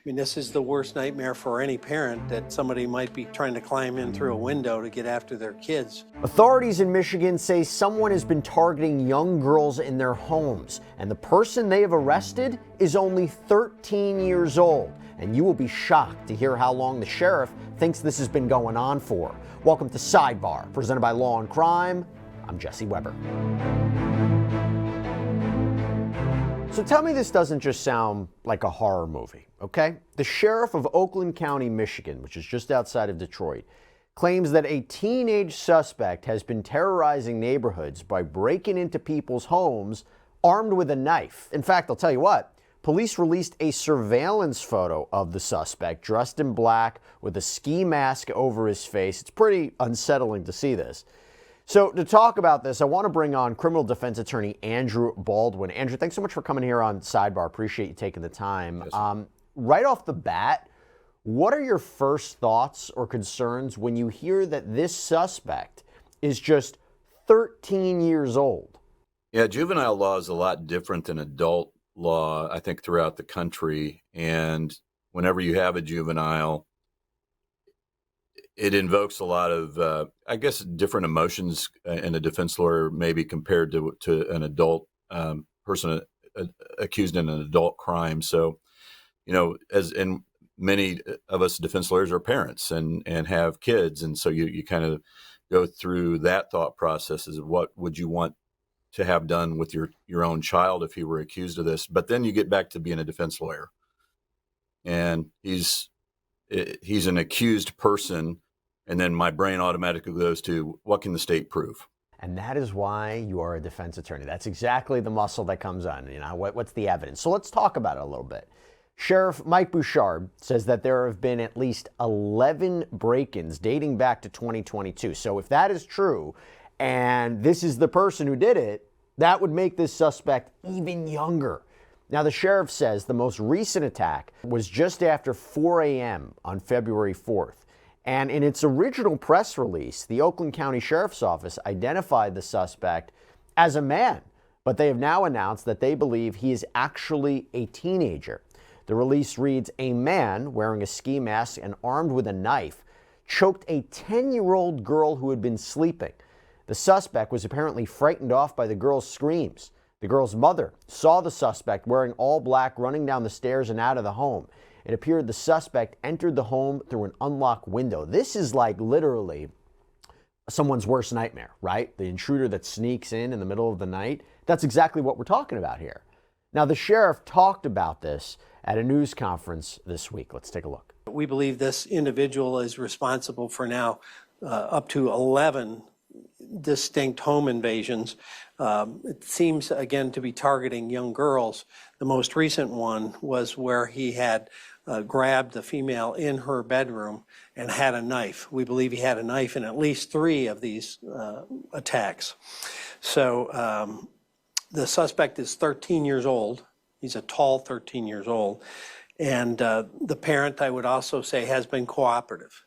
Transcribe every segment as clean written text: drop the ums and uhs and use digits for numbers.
mean, this is the worst nightmare for any parent, that somebody might be trying to climb in through a window to get after their kids. Authorities in Michigan say someone has been targeting young girls in their homes, and the person they have arrested is only 13 years old. And you will be shocked to hear how long the sheriff thinks this has been going on for. Welcome to Sidebar, presented by Law&Crime. I'm Jesse Weber. So tell me this doesn't just sound like a horror movie, okay? The sheriff of Oakland County, Michigan, which is just outside of Detroit, claims that a teenage suspect has been terrorizing neighborhoods by breaking into people's homes armed with a knife. In fact, I'll tell you what, police released a surveillance photo of the suspect dressed in black with a ski mask over his face. It's pretty unsettling to see this. So to talk about this, I want to bring on criminal defense attorney Andrew Baldwin. Andrew, thanks so much for coming here on Sidebar. Appreciate you taking the time. Yes. Right off the bat, what are your first thoughts or concerns when you hear that this suspect is just 13 years old? Yeah, juvenile law is a lot different than adult law, I think, throughout the country. And whenever you have a juvenile, it invokes a lot of, I guess, different emotions in a defense lawyer, maybe compared to an adult person accused in an adult crime. So, you know, as in many of us defense lawyers are parents and have kids. And so you kind of go through that thought process of what would you want to have done with your own child if he were accused of this. But then you get back to being a defense lawyer. And he's an accused person, and then my brain automatically goes to, what can the state prove? And that is why you are a defense attorney. That's exactly the muscle that comes on. You know, what's the evidence? So let's talk about it a little bit. Sheriff Mike Bouchard says that there have been at least 11 break-ins dating back to 2022. So if that is true, and this is the person who did it, that would make this suspect even younger. Now, the sheriff says the most recent attack was just after 4 a.m. on February 4th. And in its original press release, the Oakland County Sheriff's Office identified the suspect as a man, but they have now announced that they believe he is actually a teenager. The release reads, a man wearing a ski mask and armed with a knife choked a 10-year-old girl who had been sleeping. The suspect was apparently frightened off by the girl's screams. The girl's mother saw the suspect wearing all black running down the stairs and out of the home. It appeared the suspect entered the home through an unlocked window. This is like literally someone's worst nightmare, right? The intruder that sneaks in the middle of the night. That's exactly what we're talking about here. Now, the sheriff talked about this at a news conference this week. Let's take a look. We believe this individual is responsible for now up to 11 distinct home invasions. It seems, again, to be targeting young girls. The most recent one was where he had grabbed the female in her bedroom and had a knife. We believe he had a knife in at least 3 of these attacks. So the suspect is 13 years old. He's a tall 13 years old. And the parent, I would also say, has been cooperative.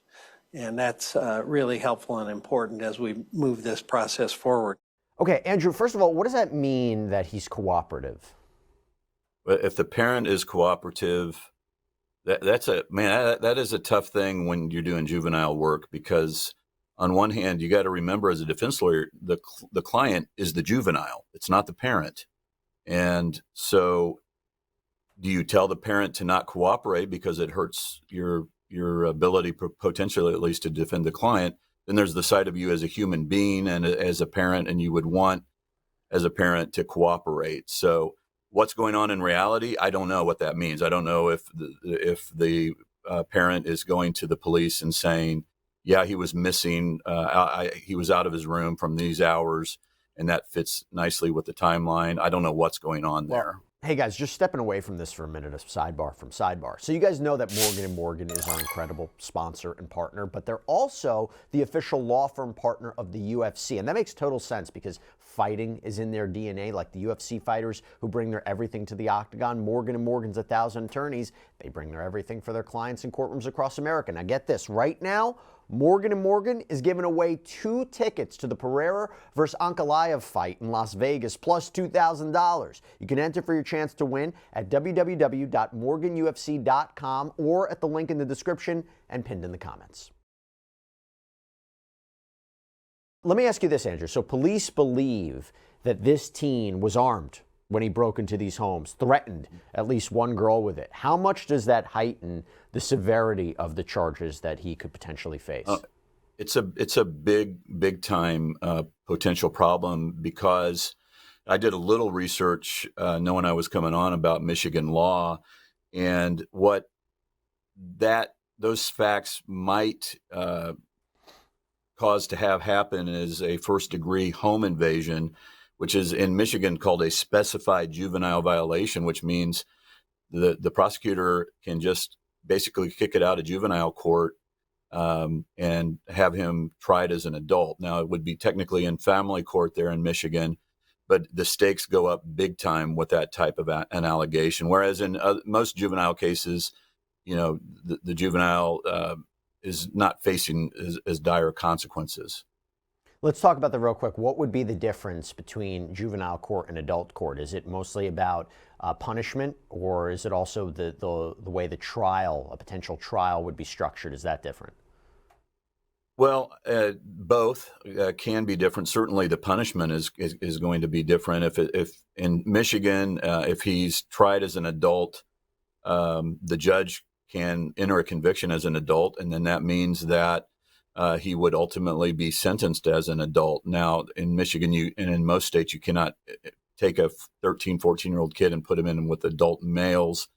And that's really helpful and important as we move this process forward. Okay, Andrew, first of all, what does that mean that he's cooperative? But if the parent is cooperative, that is a tough thing when you're doing juvenile work, because on one hand, you got to remember as a defense lawyer, the client is the juvenile. It's not the parent. And so do you tell the parent to not cooperate because it hurts your ability potentially at least to defend the client? Then there's the side of you as a human being and as a parent, and you would want as a parent to cooperate. So what's going on in reality? I don't know what that means. I don't know if the parent is going to the police and saying, yeah, he was missing, he was out of his room from these hours, and that fits nicely with the timeline. I don't know what's going on there. Well, hey guys, just stepping away from this for a minute, a sidebar from Sidebar. So you guys know that Morgan & Morgan is our incredible sponsor and partner, but they're also the official law firm partner of the UFC. And that makes total sense because fighting is in their DNA, like the UFC fighters who bring their everything to the octagon. Morgan & Morgan's 1,000 attorneys. They bring their everything for their clients in courtrooms across America. Now get this, right now, Morgan & Morgan is giving away 2 tickets to the Pereira versus Ankalaev fight in Las Vegas, plus $2,000. You can enter for your chance to win at www.morganufc.com or at the link in the description and pinned in the comments. Let me ask you this, Andrew. So police believe that this teen was armed when he broke into these homes, threatened at least one girl with it. How much does that heighten the severity of the charges that he could potentially face? It's a big time potential problem, because I did a little research knowing I was coming on about Michigan law, and what those facts might cause to have happen is a first-degree home invasion, which is in Michigan called a specified juvenile violation, which means the prosecutor can just basically kick it out of juvenile court and have him tried as an adult. Now, it would be technically in family court there in Michigan, but the stakes go up big time with that type of an allegation. Whereas in most juvenile cases, the juvenile is not facing as dire consequences. Let's talk about that real quick. What would be the difference between juvenile court and adult court? Is it mostly about punishment, or is it also the way the trial, a potential trial, would be structured? Is that different? Well, both can be different. Certainly, the punishment is going to be different. If in Michigan, if he's tried as an adult, the judge can enter a conviction as an adult, and then that means that he would ultimately be sentenced as an adult. Now, in Michigan, and in most states, you cannot take a 13, 14-year-old kid and put him in with adult males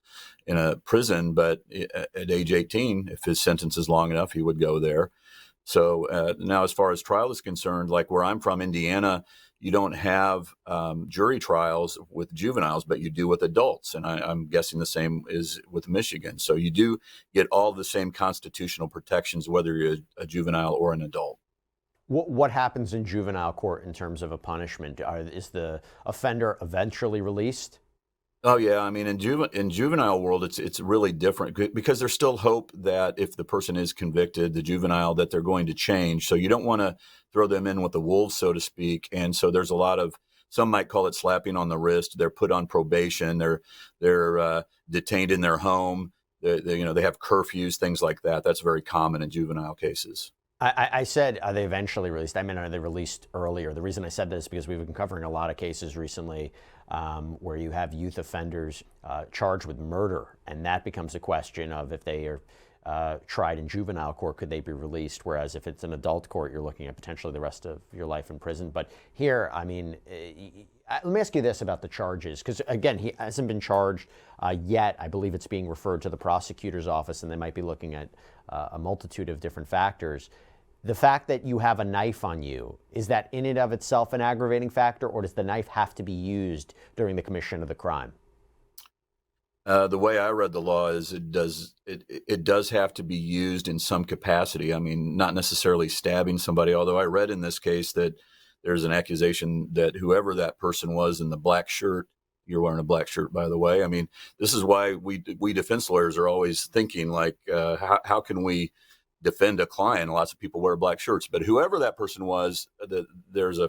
in a prison, but at age 18, if his sentence is long enough, he would go there. So now, as far as trial is concerned, like where I'm from, Indiana, you don't have jury trials with juveniles, but you do with adults. And I'm guessing the same is with Michigan. So you do get all the same constitutional protections, whether you're a juvenile or an adult. What happens in juvenile court in terms of a punishment? Is the offender eventually released? Oh, yeah. I mean, in juvenile world, it's really different, because there's still hope that if the person is convicted, the juvenile, that they're going to change. So you don't want to throw them in with the wolves, so to speak. And so there's a lot of, some might call it slapping on the wrist. They're put on probation. They're detained in their home. They have curfews, things like that. That's very common in juvenile cases. I said, are they eventually released? I mean, are they released earlier? The reason I said this is because we've been covering a lot of cases recently where you have youth offenders charged with murder, and that becomes a question of if they are tried in juvenile court, could they be released? Whereas if it's an adult court, you're looking at potentially the rest of your life in prison. But here, I mean, let me ask you this about the charges, because again, he hasn't been charged yet. I believe it's being referred to the prosecutor's office, and they might be looking at a multitude of different factors. The fact that you have a knife on you, is that in and of itself an aggravating factor, or does the knife have to be used during the commission of the crime? The way I read the law is it does have to be used in some capacity. I mean, not necessarily stabbing somebody, although I read in this case that there's an accusation that whoever that person was in the black shirt, you're wearing a black shirt, by the way. I mean, this is why we defense lawyers are always thinking, like, how can we defend a client? Lots of people wear black shirts, but whoever that person was, there's a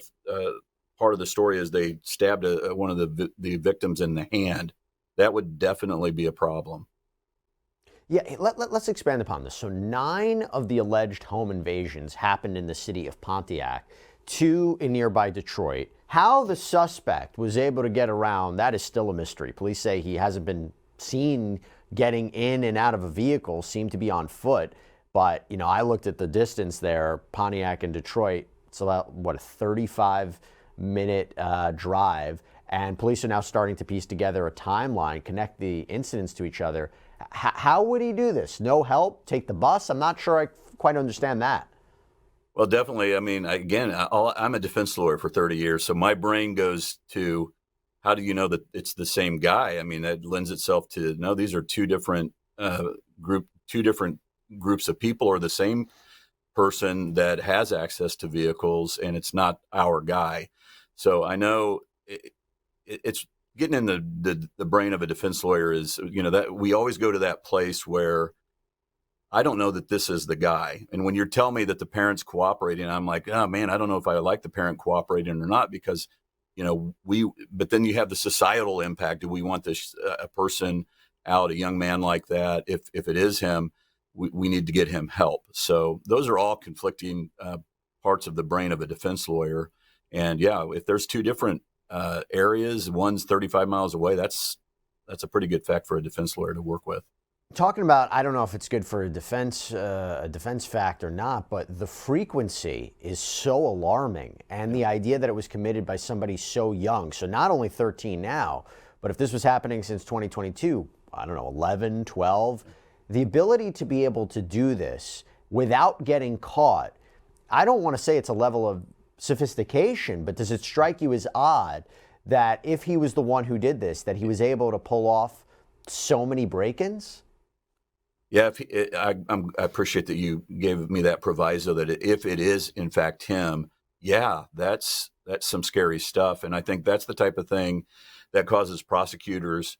part of the story is they stabbed one of the victims in the hand. That would definitely be a problem. Yeah, let's expand upon this. So 9 of the alleged home invasions happened in the city of Pontiac, 2 in nearby Detroit. How the suspect was able to get around, that is still a mystery. Police say he hasn't been seen getting in and out of a vehicle, seemed to be on foot. But, I looked at the distance there, Pontiac and Detroit. It's about, a 35-minute drive. And police are now starting to piece together a timeline, connect the incidents to each other. How would he do this? No help? Take the bus? I'm not sure I quite understand that. Well, definitely. I mean, again, I'm a defense lawyer for 30 years, so my brain goes to, how do you know that it's the same guy? I mean, that lends itself to, no, these are two different groups of people, or the same person that has access to vehicles, and it's not our guy. So I know it's getting in the brain of a defense lawyer is, that we always go to that place where I don't know that this is the guy. And when you're telling me that the parent's cooperating, I'm like, oh man, I don't know if I like the parent cooperating or not, because, but then you have the societal impact. Do we want this a person out, a young man like that? If it is him, we need to get him help. So those are all conflicting parts of the brain of a defense lawyer. And yeah, if there's two different areas, one's 35 miles away, that's a pretty good fact for a defense lawyer to work with. Talking about, I don't know if it's good for a defense fact or not, but the frequency is so alarming, and the idea that it was committed by somebody so young. So not only 13 now, but if this was happening since 2022, I don't know, 11, 12, the ability to be able to do this without getting caught, I don't want to say it's a level of sophistication, but does it strike you as odd that if he was the one who did this, that he was able to pull off so many break-ins? Yeah, I appreciate that you gave me that proviso that if it is in fact him, yeah, that's some scary stuff. And I think that's the type of thing that causes prosecutors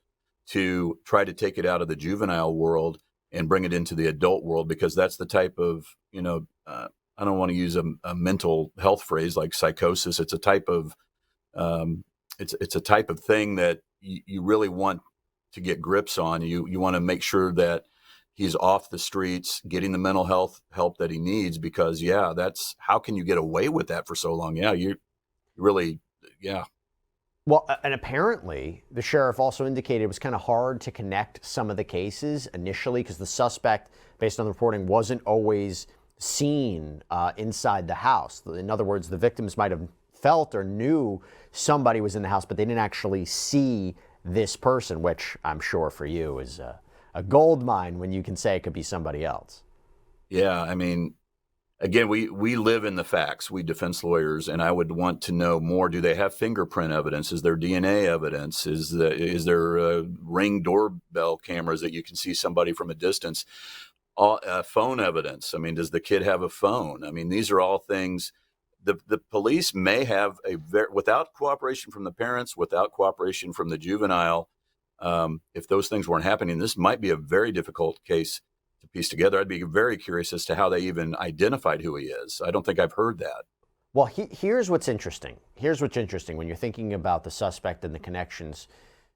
to try to take it out of the juvenile world and bring it into the adult world, because that's the type of, I don't want to use a mental health phrase like psychosis. It's a type of, it's a type of thing that you really want to get grips on. You want to make sure that he's off the streets, getting the mental health help that he needs, because that's how can you get away with that for so long? Yeah, you really, yeah. Well, and apparently the sheriff also indicated it was kind of hard to connect some of the cases initially because the suspect, based on the reporting, wasn't always seen inside the house. In other words, the victims might have felt or knew somebody was in the house, but they didn't actually see this person, which I'm sure for you is a gold mine when you can say it could be somebody else. Yeah, I mean, again, we live in the facts, we defense lawyers, and I would want to know more. Do they have fingerprint evidence? Is there DNA evidence? Is there Ring doorbell cameras that you can see somebody from a distance? Phone evidence. I mean, does the kid have a phone? I mean, these are all things the police may have without cooperation from the parents, without cooperation from the juvenile. If those things weren't happening, this might be a very difficult case to piece together. I'd be very curious as to how they even identified who he is. I don't think I've heard that. Well, here's what's interesting. Here's what's interesting when you're thinking about the suspect and the connections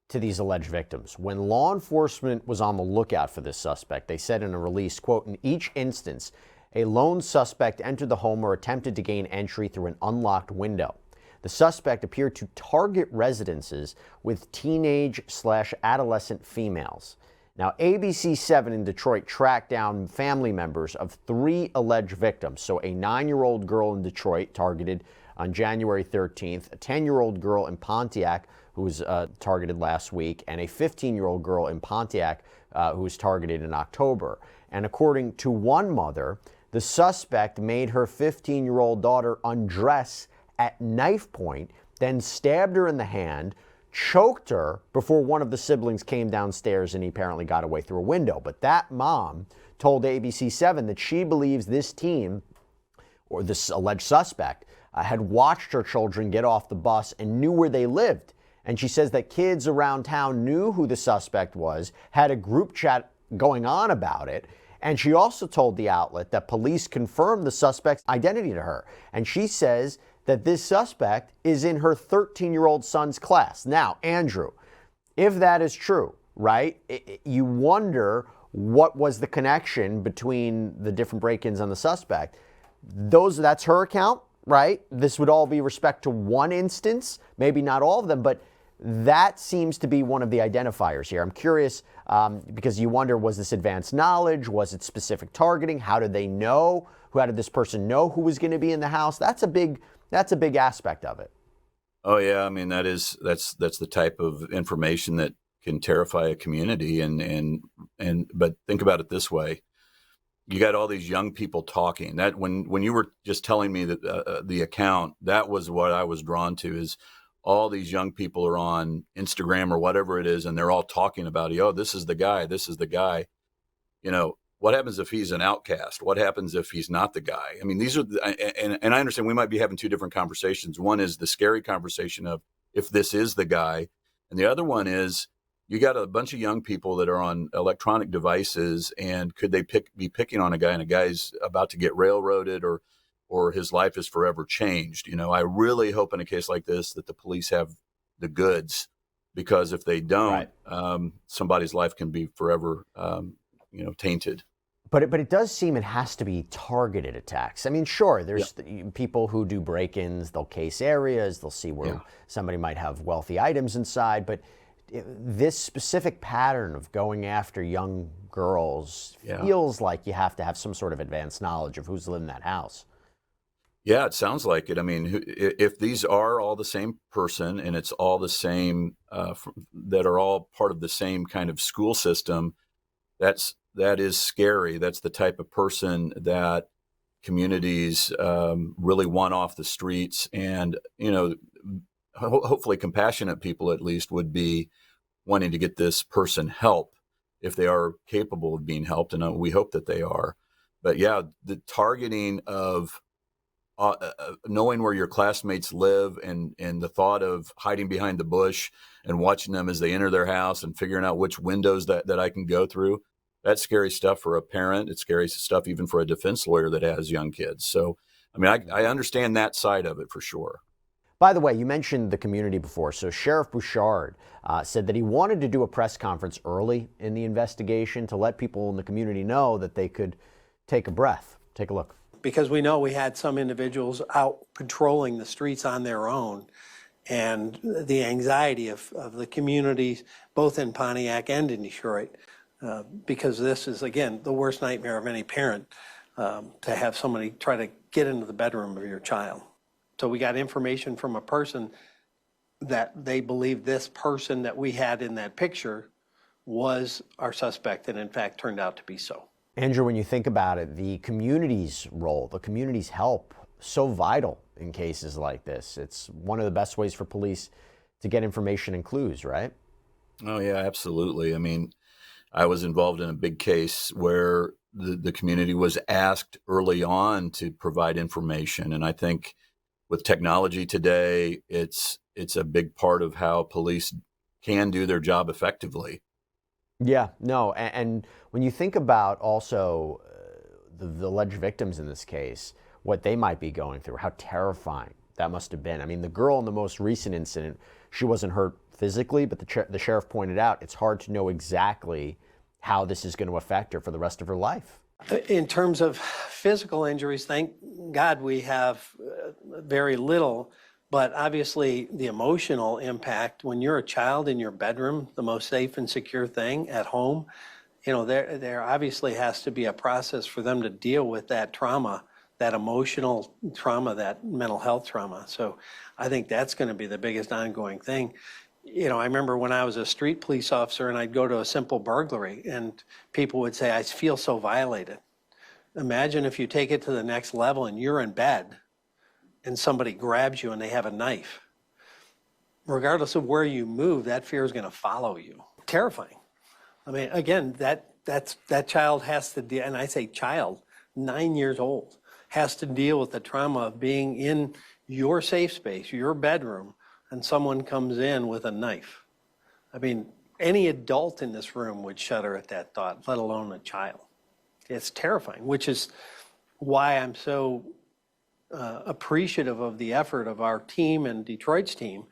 to these alleged victims. When law enforcement was on the lookout for this suspect, they said in a release, quote, "In each instance, a lone suspect entered the home or attempted to gain entry through an unlocked window. The suspect appeared to target residences with teenage/adolescent females." Now, ABC7 in Detroit tracked down family members of 3 alleged victims. So a 9-year-old girl in Detroit targeted on January 13th, a 10-year-old girl in Pontiac who was targeted last week, and a 15-year-old girl in Pontiac who was targeted in October. And according to one mother, the suspect made her 15-year-old daughter undress at knife point, then stabbed her in the hand, choked her before one of the siblings came downstairs, and he apparently got away through a window. But that mom told ABC7 that she believes this teen, or this alleged suspect, had watched her children get off the bus and knew where they lived. And she says that kids around town knew who the suspect was, had a group chat going on about it. And she also told the outlet that police confirmed the suspect's identity to her. And she says that this suspect is in her 13-year-old son's class. Now, Andrew, if that is true, right, you wonder what was the connection between the different break-ins and the suspect. That's her account, right? This would all be respect to one instance, maybe not all of them, but that seems to be one of the identifiers here. I'm curious because you wonder, was this advanced knowledge? Was it specific targeting? How did they know? How did this person know who was going to be in the house? That's a big aspect of it. Oh yeah, I mean that's the type of information that can terrify a community. But think about it this way: you got all these young people talking. That when you were just telling me that the account, that was what I was drawn to. Is all these young people are on Instagram or whatever it is, and they're all talking about, oh, this is the guy, this is the guy. what happens if he's an outcast? What happens if he's not the guy? I mean, these are, and I understand we might be having two different conversations. One is the scary conversation of if this is the guy. And the other one is you got a bunch of young people that are on electronic devices, and could they be picking on a guy, and a guy's about to get railroaded or his life is forever changed. You know, I really hope in a case like this that the police have the goods, because if they don't, somebody's life can be forever, tainted. But it does seem it has to be targeted attacks. I mean, sure, there's people who do break-ins, they'll case areas, they'll see where somebody might have wealthy items inside, but this specific pattern of going after young girls feels like you have to have some sort of advanced knowledge of who's living in that house. Yeah, it sounds like it. I mean, if these are all the same person and it's all the same, that are all part of the same kind of school system, that is scary. That's the type of person that communities really want off the streets. And, hopefully compassionate people at least would be wanting to get this person help if they are capable of being helped. And we hope that they are. But yeah, the targeting of knowing where your classmates live and the thought of hiding behind the bush and watching them as they enter their house and figuring out which windows that I can go through. That's scary stuff for a parent. It's scary stuff even for a defense lawyer that has young kids. So, I mean, I understand that side of it for sure. By the way, you mentioned the community before. So Sheriff Bouchard said that he wanted to do a press conference early in the investigation to let people in the community know that they could take a breath. Take a look. Because we know we had some individuals out patrolling the streets on their own, and the anxiety of the communities, both in Pontiac and in Detroit, because this is, again, the worst nightmare of any parent, to have somebody try to get into the bedroom of your child. So we got information from a person that they believe this person that we had in that picture was our suspect, and in fact turned out to be so. Andrew, when you think about it, the community's role, the community's help, so vital in cases like this. It's one of the best ways for police to get information and clues, right? Oh, yeah, absolutely. I mean, I was involved in a big case where the community was asked early on to provide information. And I think with technology today, it's a big part of how police can do their job effectively. Yeah, no, and when you think about also the alleged victims in this case, what they might be going through, how terrifying that must have been. I mean, the girl in the most recent incident, she wasn't hurt physically, but the sheriff pointed out it's hard to know exactly how this is going to affect her for the rest of her life. In terms of physical injuries, thank God we have very little. But obviously, the emotional impact, when you're a child in your bedroom, the most safe and secure thing at home, there obviously has to be a process for them to deal with that trauma, that emotional trauma, that mental health trauma. So I think that's going to be the biggest ongoing thing. I remember when I was a street police officer and I'd go to a simple burglary and people would say, I feel so violated. Imagine if you take it to the next level and you're in bed and somebody grabs you and they have a knife. Regardless of where you move, that fear is going to follow you. Terrifying. I mean, again, that child has to deal, and I say child, 9 years old, has to deal with the trauma of being in your safe space, your bedroom, and someone comes in with a knife. I mean, any adult in this room would shudder at that thought, let alone a child. It's terrifying, which is why I'm so appreciative of the effort of our team and Detroit's team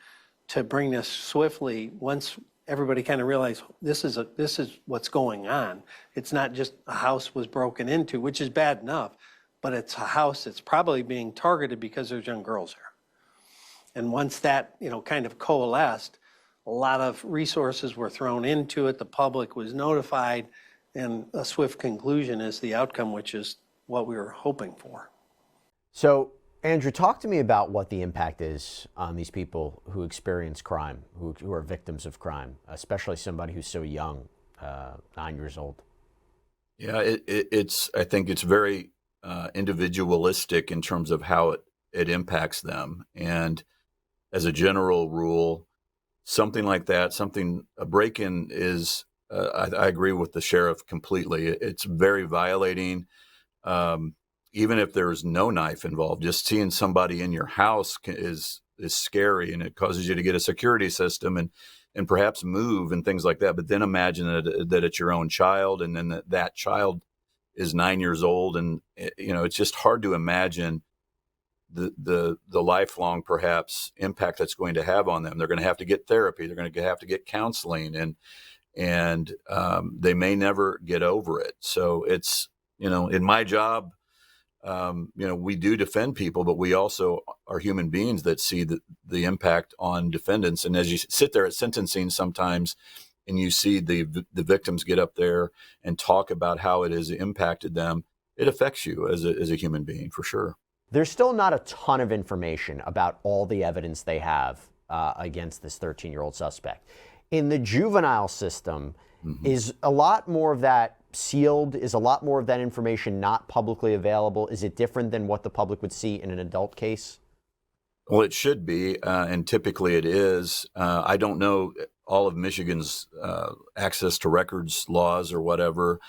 to bring this swiftly. Once everybody kind of realized this is what's going on. It's not just a house was broken into, which is bad enough, but it's a house that's probably being targeted because there's young girls there. And once that kind of coalesced, a lot of resources were thrown into it. The public was notified, and a swift conclusion is the outcome, which is what we were hoping for. So, Andrew, talk to me about what the impact is on these people who experience crime, who are victims of crime, especially somebody who's so young, 9 years old. Yeah, I think it's very individualistic in terms of how it impacts them. And as a general rule, something like that, a break-in is I agree with the sheriff completely. It's very violating. Even if there's no knife involved, just seeing somebody in your house is scary, and it causes you to get a security system and perhaps move and things like that. But then imagine that it's your own child, and then that child is 9 years old, and it's just hard to imagine the lifelong perhaps impact that's going to have on them. They're going to have to get therapy. They're going to have to get counseling, and they may never get over it. So it's, in my job, we do defend people, but we also are human beings that see the impact on defendants. And as you sit there at sentencing sometimes, and you see the victims get up there and talk about how it has impacted them, it affects you as a human being, for sure. There's still not a ton of information about all the evidence they have against this 13-year-old suspect. In the juvenile system, is a lot more of that sealed? Is a lot more of that information not publicly available? Is it different than what the public would see in an adult case? Well, it should be, and typically it is. I don't know all of Michigan's access to records laws or whatever.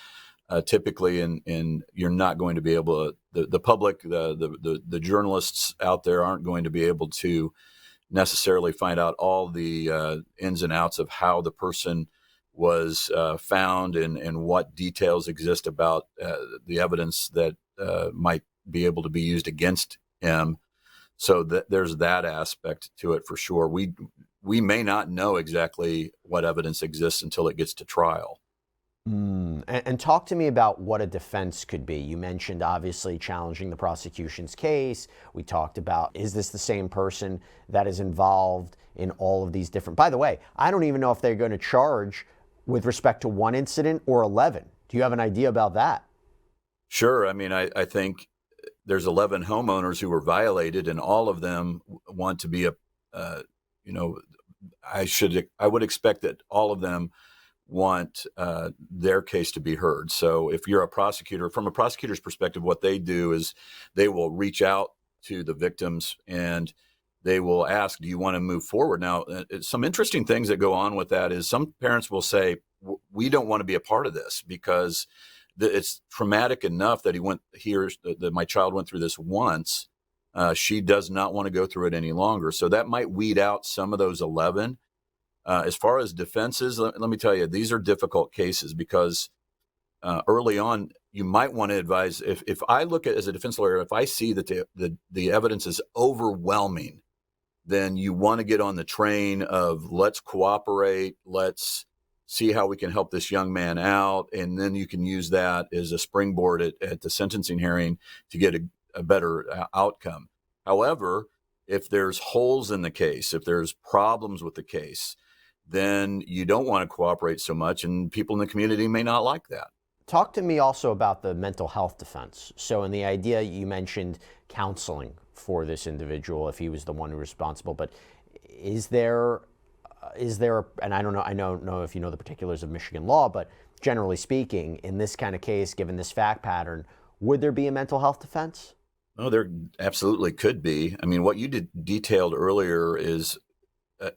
Typically, and you're not going to be able to, the public, the journalists out there aren't going to be able to necessarily find out all the ins and outs of how the person was found and what details exist about the evidence that might be able to be used against him. So there's that aspect to it for sure. We may not know exactly what evidence exists until it gets to trial. And talk to me about what a defense could be. You mentioned obviously challenging the prosecution's case. We talked about, is this the same person that is involved in all of these different, by the way, I don't even know if they're going to charge with respect to one incident or 11. Do you have an idea about that? Sure. I mean, I think there's 11 homeowners who were violated, and all of them want to be I would expect that all of them want their case to be heard. So if you're a prosecutor, from a prosecutor's perspective, what they do is they will reach out to the victims and they will ask, do you want to move forward? Now, some interesting things that go on with that is some parents will say, we don't want to be a part of this because it's traumatic enough that that my child went through this once. She does not want to go through it any longer. So that might weed out some of those 11. As far as defenses, let me tell you, these are difficult cases because early on, you might want to advise, if I look at, as a defense lawyer, if I see that the evidence is overwhelming, then you want to get on the train of let's cooperate, let's see how we can help this young man out, and then you can use that as a springboard at the sentencing hearing to get a better outcome. However, if there's holes in the case, if there's problems with the case, then you don't want to cooperate so much, and people in the community may not like that. Talk to me also about the mental health defense. So in the idea, you mentioned counseling for this individual if he was the one who was responsible, but is there, and I don't know if you know the particulars of Michigan law, but generally speaking, in this kind of case, given this fact pattern, would there be a mental health defense? Oh, there absolutely could be. I mean, what you detailed earlier is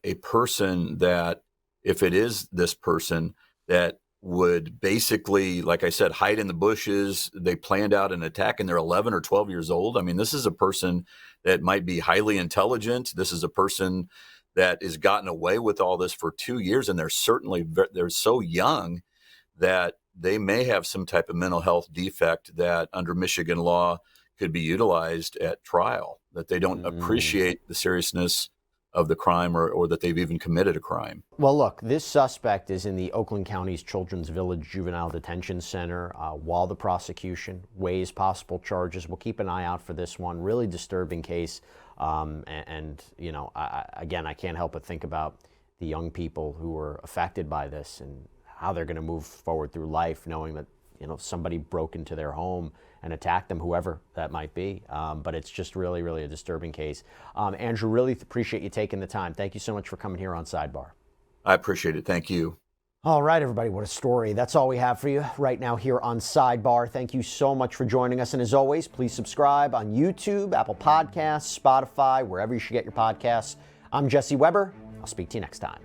a person that, if it is this person that would basically, like I said, hide in the bushes, they planned out an attack and they're 11 or 12 years old. I mean, this is a person that might be highly intelligent. This is a person that has gotten away with all this for 2 years, and they're so young that they may have some type of mental health defect that under Michigan law could be utilized at trial, that they don't appreciate the seriousness of the crime or that they've even committed a crime. Well, look, this suspect is in the Oakland County's Children's Village Juvenile Detention Center while the prosecution weighs possible charges. We'll keep an eye out for this one. Really disturbing case. And you know, again, I can't help but think about the young people who were affected by this and how they're going to move forward through life knowing that, you know, somebody broke into their home and attacked them, whoever that might be. But it's just really, really a disturbing case. Andrew, really appreciate you taking the time. Thank you so much for coming here on Sidebar. I appreciate it. Thank you. All right, everybody, what a story. That's all we have for you right now here on Sidebar. Thank you so much for joining us. And as always, please subscribe on YouTube, Apple Podcasts, Spotify, wherever you should get your podcasts. I'm Jesse Weber. I'll speak to you next time.